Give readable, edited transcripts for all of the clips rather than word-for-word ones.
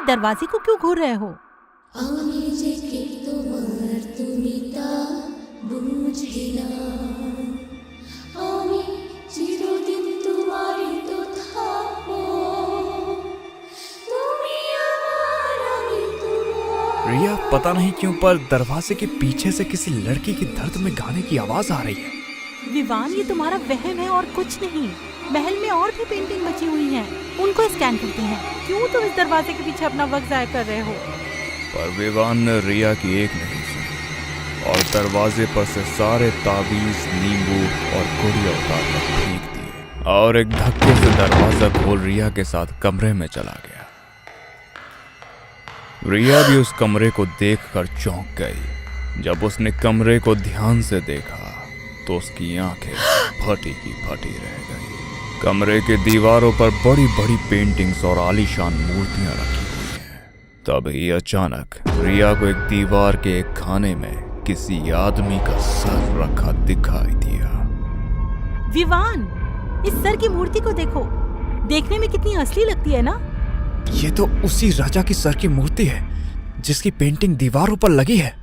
दरवाजे को क्यों घूर रहे हो? रिया पता नहीं क्यों पर दरवाजे के पीछे से किसी लड़की की दर्द में गाने की आवाज आ रही है। विवान, ये तुम्हारा वहम है और कुछ नहीं। महल में और भी पेंटिंग बची हुई हैं, उनको स्कैन करते हैं। क्यों तुम इस दरवाजे के पीछे अपना वक्त जाया कर रहे हो? पर विवान ने रिया की एक नहीं सुनी और दरवाजे पर से सारे ताबीज, नींबू और गुड़िया उतार कर फेंक दिए और एक धक्के से दरवाजा खोल रिया के साथ कमरे में चला गया। रिया भी उस कमरे को देखकर चौंक गई। जब उसने कमरे को ध्यान से देखा तो उसकी आंखें फटी की फटी रह गई। कमरे के दीवारों पर बड़ी बड़ी पेंटिंग्स और आलीशान मूर्तियां रखी हुई हैं। तभी अचानक रिया को एक दीवार के एक खाने में किसी आदमी का सर रखा दिखाई दिया। विवान, इस सर की मूर्ति को देखो, देखने में कितनी असली लगती है ना? ये तो उसी राजा की सर की मूर्ति है जिसकी पेंटिंग दीवारों पर लगी है,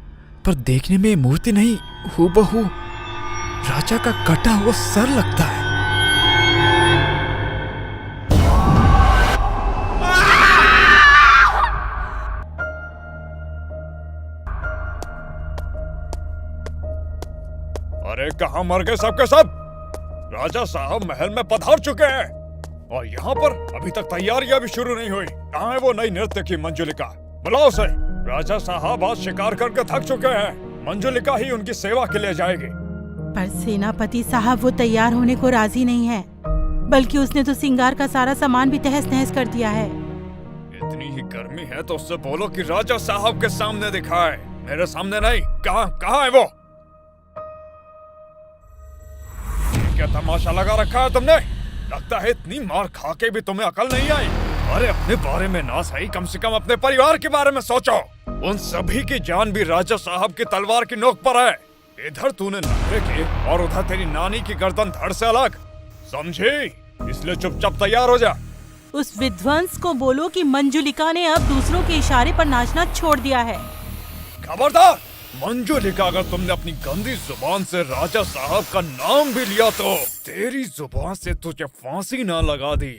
पर देखने में मूर्ति नहीं, हूबहू राजा का कटा हुआ सर लगता है। अरे कहाँ मर गए सबके सब? राजा साहब महल में पधार चुके हैं और यहाँ पर अभी तक तैयारियां भी शुरू नहीं हुई। कहाँ है वो नई नृत्य की मंजुलिका? बुलाओ उसे। राजा साहब आज शिकार करके थक चुके हैं, मंजुलिका ही उनकी सेवा के लिए जाएगी। पर सेनापति साहब वो तैयार होने को राजी नहीं है, बल्कि उसने तो सिंगार का सारा सामान भी तहस नहस कर दिया है। इतनी ही गर्मी है तो उससे बोलो कि राजा साहब के सामने दिखाए, मेरे सामने नहीं। कहाँ है वो? क्या तमाशा लगा रखा है तुमने? लगता है इतनी मार खा के भी तुम्हें अकल नहीं आई। अरे अपने बारे में ना सही, कम से कम अपने परिवार के बारे में सोचो। उन सभी की जान भी राजा साहब की तलवार की नोक पर है। इधर तूने नखरे के और उधर तेरी नानी की गर्दन धड़ से अलग, समझी? इसलिए चुपचाप तैयार हो जा। उस विध्वंस को बोलो कि मंजुलिका ने अब दूसरों के इशारे पर नाचना छोड़ दिया है। खबरदार मंजुलिका, अगर तुमने अपनी गंदी जुबान से राजा साहब का नाम भी लिया तो तेरी जुबान से तुझे फांसी ना लगा दी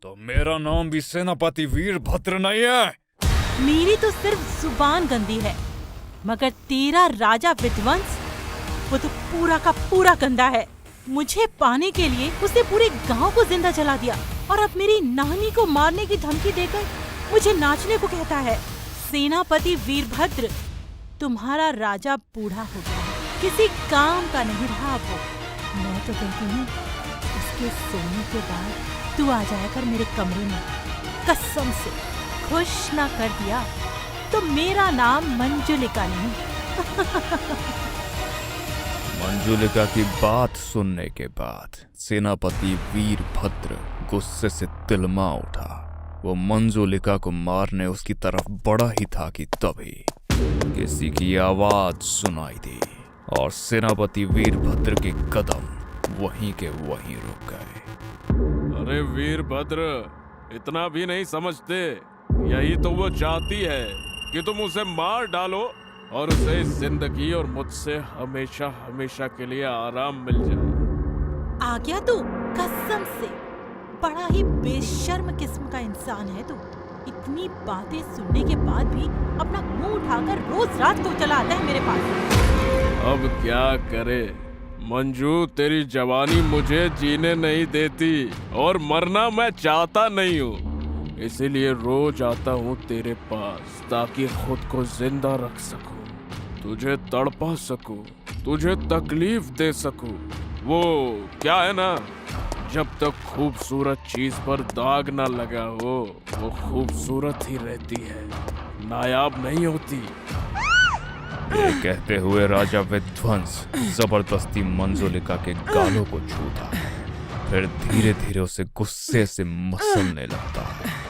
तो मेरा नाम भी सेनापति वीरभद्र नहीं है। मेरी तो सिर्फ जुबान गंदी है, मगर तेरा राजा विध्वंस वो तो पूरा का पूरा गंदा है। मुझे पाने के लिए उसने पूरे गांव को जिंदा जला दिया और अब मेरी नानी को मारने की धमकी देकर मुझे नाचने को कहता है। सेनापति वीरभद्र, तुम्हारा राजा बूढ़ा हो गया, किसी काम का नहीं रहा वो। मैं तो कहती हूँ उसके सोने के बाद तू आ जाया कर मेरे कमरे में। कसम से खुश ना कर दिया तो मेरा नाम मंजुलिका नहीं। मंजुलिका की बात सुनने के बाद सेनापति वीरभद्र गुस्से से तिलमा उठा। वो मंजुलिका को मारने उसकी तरफ बढ़ा ही था कि तभी किसी की आवाज सुनाई दी और सेनापति वीरभद्र के कदम वहीं के वहीं रुक गए। अरे वीरभद्र, इतना भी नहीं समझते? यही तो वो चाहती है कि तुम उसे मार डालो और उसे इस जिंदगी और मुझसे हमेशा हमेशा के लिए आराम मिल जाए। आ गया तू? कसम से बड़ा ही बेशर्म किस्म का इंसान है तू। इतनी बातें सुनने के बाद भी अपना मुंह उठाकर रोज रात को चला आता है मेरे पास। अब क्या करे मंजू, तेरी जवानी मुझे जीने नहीं देती और मरना मैं चाहता नहीं हूँ। इसीलिए रोज आता हूँ तेरे पास ताकि खुद को जिंदा रख सकूं, तुझे तड़पा सकूं, तुझे तकलीफ दे सकूं। वो क्या है ना, जब तक खूबसूरत चीज पर दाग ना लगा हो वो खूबसूरत ही रहती है, नायाब नहीं होती। ये कहते हुए राजा विध्वंस जबरदस्ती मंजुलिका के गालों को छूता है, फिर धीरे धीरे उसे गुस्से से मसलने लगता है।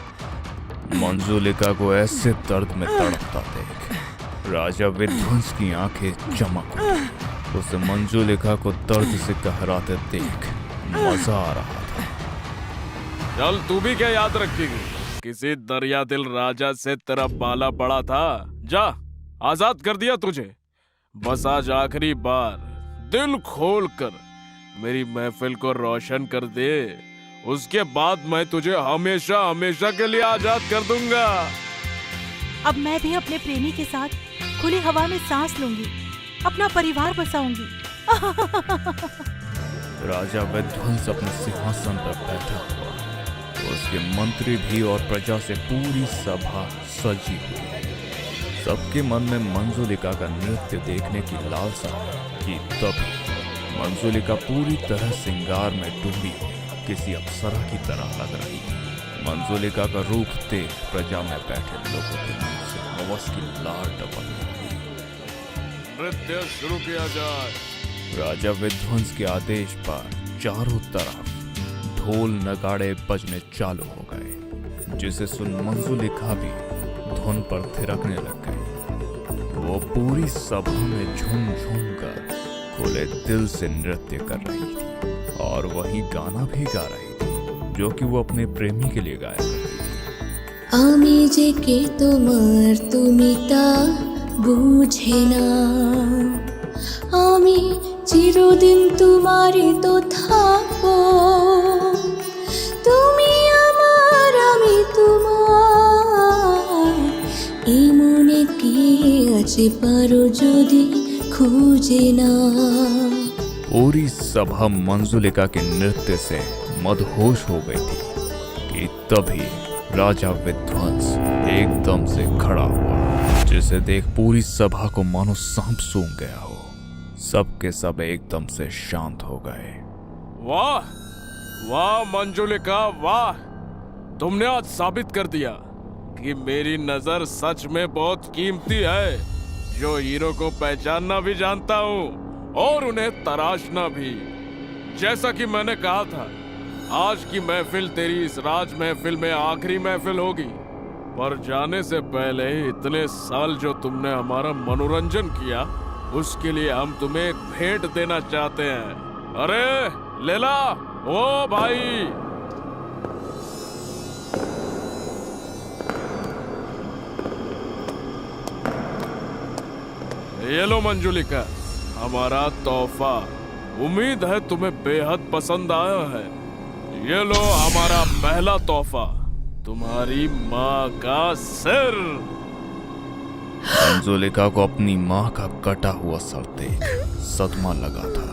मंजुलिका को ऐसे दर्द में तड़पता देख राजा विध्वंस की आंखें चमक उठी। उसे मंजुलिका को दर्द से कहराते देख मजा आ रहा था। चल तू भी क्या याद रखेगी, किसी दरिया दिल राजा से तेरा पाला पड़ा था। जा, आजाद कर दिया तुझे। बस आज आखिरी बार दिल खोल कर मेरी महफिल को रोशन कर दे, उसके बाद मैं तुझे हमेशा हमेशा के लिए आजाद कर दूंगा। अब मैं भी अपने प्रेमी के साथ खुली हवा में सांस लूंगी, अपना परिवार बसाऊंगी। राजा विध्वंस अपने सिंहासन पर बैठा हुआ, उसके मंत्री भी और प्रजा से पूरी सभा सजी हुई है। सबके मन में मंजुलिका का नृत्य देखने की लालसा कि तभी मंजुलिका पूरी तरह श्रृंगार में डूबी किसी अप्सरा की तरह लग रही थी। मंजुलिका का रूप देख प्रजा में बैठे लोगों के मुंह से हवस की लार टपकने लगी। नृत्य शुरू किया जाए। राजा विध्वंस के आदेश पर चारों तरफ ढोल नगाड़े बजने चालू हो गए, जिसे सुन मंजुलिका भी धुन पर थिरकने लग गई। वो पूरी सभा में झूम झूम कर खुले दिल से नृत्य कर रही थी और वही गाना भी गा रही थी जो कि वो अपने प्रेमी के लिए गाया करती थी। आमी जे के तुम्हार तुमिता बुझे ना, आमी चिरदिन तुम्हारे तो थाको, তুমি আমার আমি তোমার, এই মনে কি আছে পারো যদি খুঁজে না। पूरी सभा मंजुलिका के नृत्य से मदहोश हो गई थी कि तभी राजा विध्वंस एकदम से खड़ा हुआ, जिसे देख पूरी सभा को मानो सांप सूंघ गया हो। सबके सब एकदम से शांत हो गए। वाह वाह मंजुलिका, वाह! तुमने आज साबित कर दिया कि मेरी नजर सच में बहुत कीमती है, जो हीरो को पहचानना भी जानता हूँ और उन्हें तराशना भी। जैसा कि मैंने कहा था, आज की महफिल तेरी इस राज महफिल में आखिरी महफिल होगी। पर जाने से पहले इतने साल जो तुमने हमारा मनोरंजन किया, उसके लिए हम तुम्हें एक भेंट देना चाहते हैं। अरे लेला, ओ भाई! ये लो मंजुलिका, हमारा तोहफा। उम्मीद है तुम्हें बेहद पसंद आया है। ये लो हमारा पहला तोहफा, तुम्हारी माँ का सिर। मंजुलिका को अपनी माँ का कटा हुआ सर देख सदमा लगा था।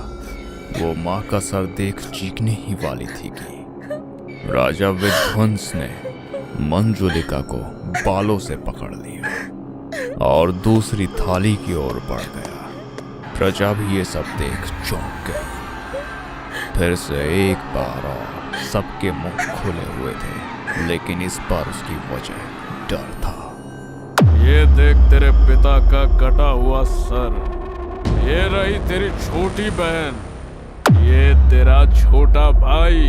वो माँ का सर देख चीखने ही वाली थी कि राजा विध्वंस ने मंजुलिका को बालों से पकड़ लिया और दूसरी थाली की ओर बढ़ गया। प्रजा भी ये सब देख चौंक गई। फिर से एक बार और सबके मुंह खुले हुए थे, लेकिन इस बार उसकी वजह डर था। ये देख तेरे पिता का कटा हुआ सर। ये रही तेरी छोटी बहन, ये तेरा छोटा भाई,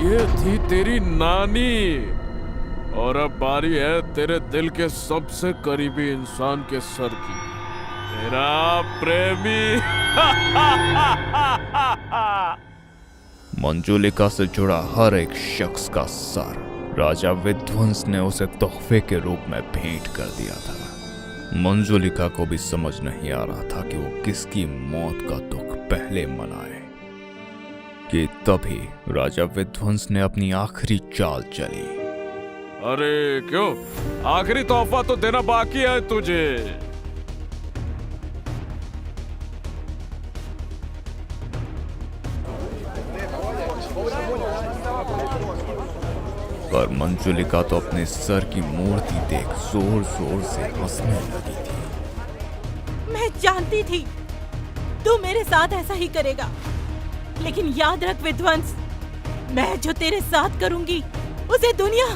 ये थी तेरी नानी, और अब बारी है तेरे दिल के सबसे करीबी इंसान के सर की, तेरा प्रेमी। मंजुलिका से जुड़ा हर एक शख्स का सर राजा विध्वंस ने उसे तोहफे के रूप में भेंट कर दिया था। मंजुलिका को भी समझ नहीं आ रहा था कि वो किसकी मौत का दुख पहले मनाए कि तभी राजा विध्वंस ने अपनी आखिरी चाल चली। अरे क्यों? आखिरी तोहफा तो देना बाकी है तुझे। पर मंजुलिका तो अपने सर की मूर्ति देख जोर जोर से हंसने लगी थी। मैं जानती थी तू मेरे साथ ऐसा ही करेगा, लेकिन याद रख विध्वंस, मैं जो तेरे साथ करूंगी उसे दुनिया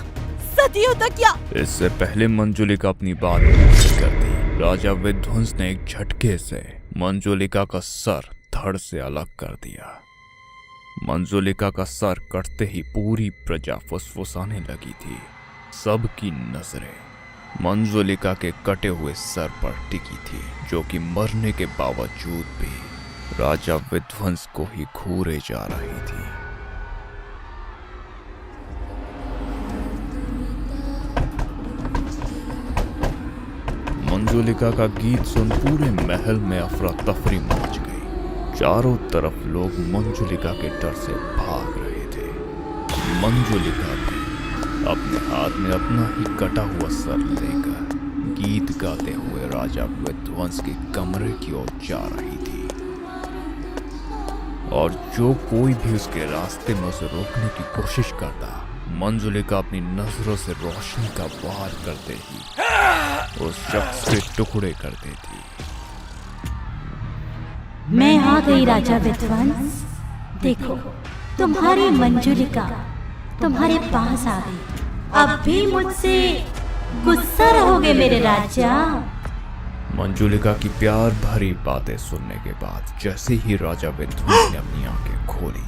सदियों तक या। इससे पहले मंजुलिका अपनी बात पूरी करती, राजा विध्वंस ने एक झटके से मंजुलिका का सर धड़ से अलग कर दिया। मंजुलिका का सर कटते ही पूरी प्रजा फुसफुसाने लगी थी। सबकी नजरें मंजुलिका के कटे हुए सर पर टिकी थी, जो कि मरने के बावजूद भी राजा विध्वंस को ही घूरे जा रही थी। मंजुलिका का गीत सुन पूरे महल में अफरा तफरी मच गई। चारों तरफ लोग मंजुलिका के डर से भाग रहे थे। मंजुलिका भी अपने हाथ में अपना ही कटा हुआ सर लेकर गीत गाते हुए राजा विध्वंस के कमरे की ओर जा रही थी, और जो कोई भी उसके रास्ते में उसे रोकने की कोशिश करता, मंजुलिका अपनी नजरों से रोशनी का वार करते ही उस शख्स के टुकड़े कर देती। मैं आ गई राजा विध्वंस। देखो, तुम्हारी मंजुलिका तुम्हारे पास आ गई। अब भी मुझसे गुस्सा रहोगे मेरे राजा? मंजुलिका की प्यार भरी बातें सुनने के बाद जैसे ही राजा विध्वंस ने अपनी आंखें खोली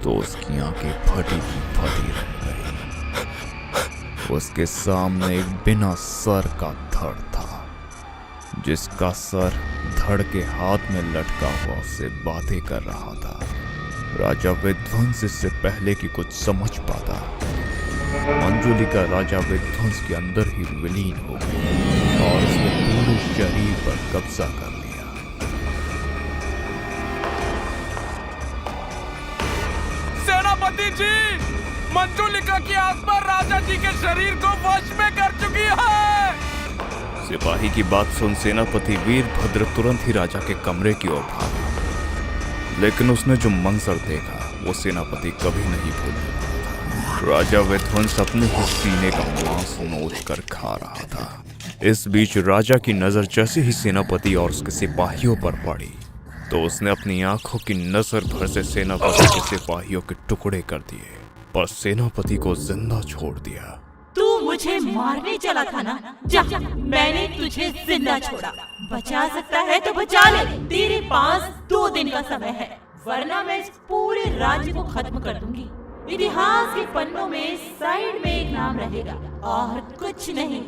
तो उसकी आंखें फटी की फटी रह गई। उसके सामने एक बिना सर का धड़ था, जिसका सर धड़ के हाथ में लटका हुआ उससे बातें कर रहा था। राजा विध्वंस इससे पहले कि कुछ समझ पाता, मंजुलिका राजा विध्वंस के अंदर ही विलीन हो गई और उसके पूरे शरीर पर कब्जा कर लिया। सेनापति जी, मंजुलिका की आत्मा राजा जी के शरीर को वश में कर चुकी है। सिपाही की बात सुन सेनापति वीरभद्र तुरंत ही राजा के कमरे की ओर भागा, लेकिन उसने जो मंजर देखा वो सेनापति कभी नहीं भूलने वाला था। राजा विध्वंस अपने ही सीने का मांस नोच कर खा रहा था। इस बीच राजा की नजर जैसे ही सेनापति और उसके सिपाहियों पर पड़ी तो उसने अपनी आंखों की नजर भर से सेनापति के सिपाहियों के टुकड़े कर दिए, पर सेनापति को जिंदा छोड़ दिया। तू मुझे मारने चला था ना? जा, मैंने तुझे जिंदा छोड़ा। बचा सकता है तो बचा ले। तेरे पास 2 दिन का समय है, वरना मैं इस पूरे राज्य को खत्म कर दूंगी। इतिहास के पन्नों में साइड में एक नाम रहेगा और कुछ नहीं।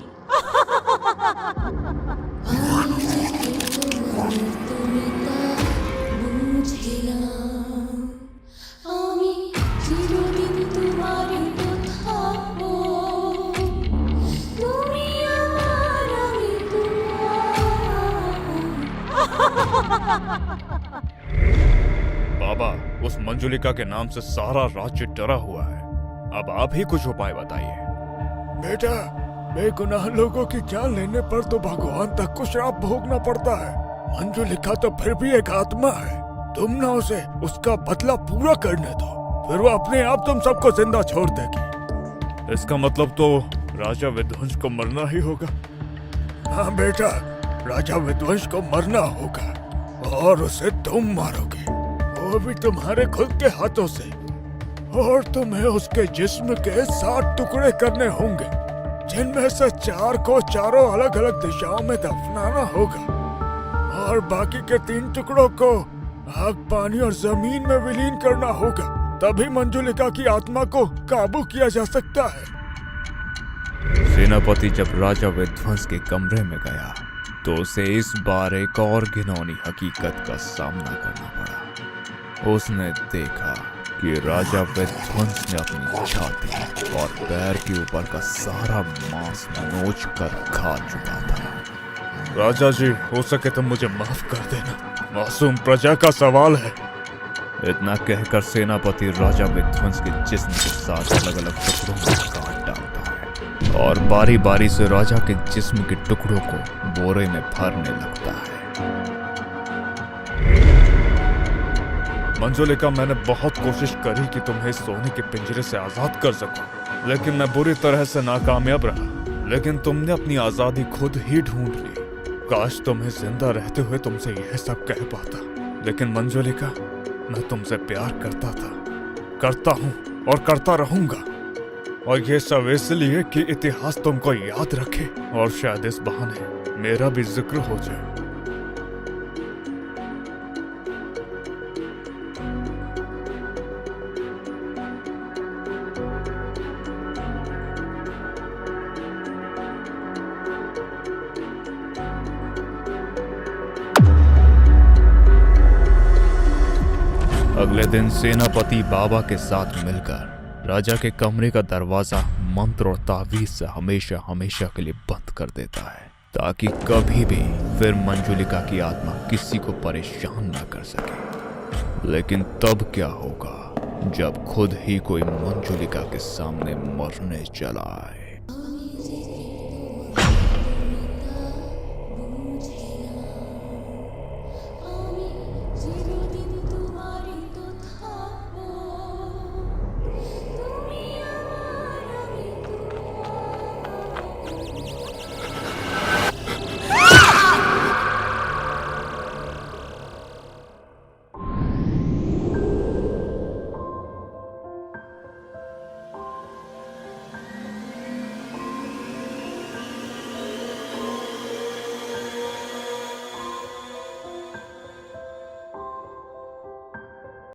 बाबा, उस मंजुलिका के नाम से सारा राज्य डरा हुआ है। अब आप ही कुछ उपाय बताइए। बेटा, बेगुनाह लोगों की जान लेने पर तो भगवान तक को श्राप भोगना पड़ता है। मंजुलिका तो फिर भी एक आत्मा है। तुम ना उसे उसका बदला पूरा करने दो, फिर वो अपने आप तुम सबको जिंदा छोड़ देगी। इसका मतलब तो राजा विध्वंस को मरना ही होगा। हाँ बेटा, राजा विध्वंस को मरना होगा और उसे तुम मारोगे, वो भी तुम्हारे खुद के हाथों से। और तुम्हें उसके जिस्म के 7 टुकड़े करने होंगे, जिनमें से 4 को चारों अलग अलग दिशाओं में दफनाना होगा और बाकी के 3 टुकड़ों को आग, पानी और जमीन में विलीन करना होगा। तभी मंजुलिका की आत्मा को काबू किया जा सकता है। सेनापति जब राजा विध्वंस के कमरे में गया तो उसे इस बार एक और घिनौनी हकीकत का सामना करना पड़ा। उसने देखा कि राजा विध्वंस ने अपनी छाती और पैर के ऊपर का सारा मांस नोच कर खा चुका था। राजा जी, हो सके तो मुझे माफ कर देना, मासूम प्रजा का सवाल है। इतना कहकर सेनापति राजा विध्वंस के जिस्म के साथ अलग अलग टुकड़ों में काट डालता है और बारी बारी से राजा के जिस्म के टुकड़ों को बोरे में भरने लगता है। मंजुलिका, मैंने बहुत कोशिश करी कि तुम्हें सोने के पिंजरे से आजाद कर सकूं, लेकिन मैं बुरी तरह से नाकामयाब रहा। लेकिन तुमने अपनी आजादी खुद ही ढूंढ ली। काश तुम्हें जिंदा रहते हुए तुमसे यह सब कह पाता। लेकिन मंजुलिका, मैं तुमसे प्यार करता था, करता हूँ और करता रहूंगा। और ये सब इसलिए कि इतिहास तुमको याद रखे और शायद इस बहाने मेरा भी जिक्र हो जाए। अगले दिन सेनापति बाबा के साथ मिलकर राजा के कमरे का दरवाजा मंत्र और तावीज से हमेशा हमेशा के लिए बंद कर देता है, ताकि कभी भी फिर मंजुलिका की आत्मा किसी को परेशान ना कर सके। लेकिन तब क्या होगा जब खुद ही कोई मंजुलिका के सामने मरने चला आए।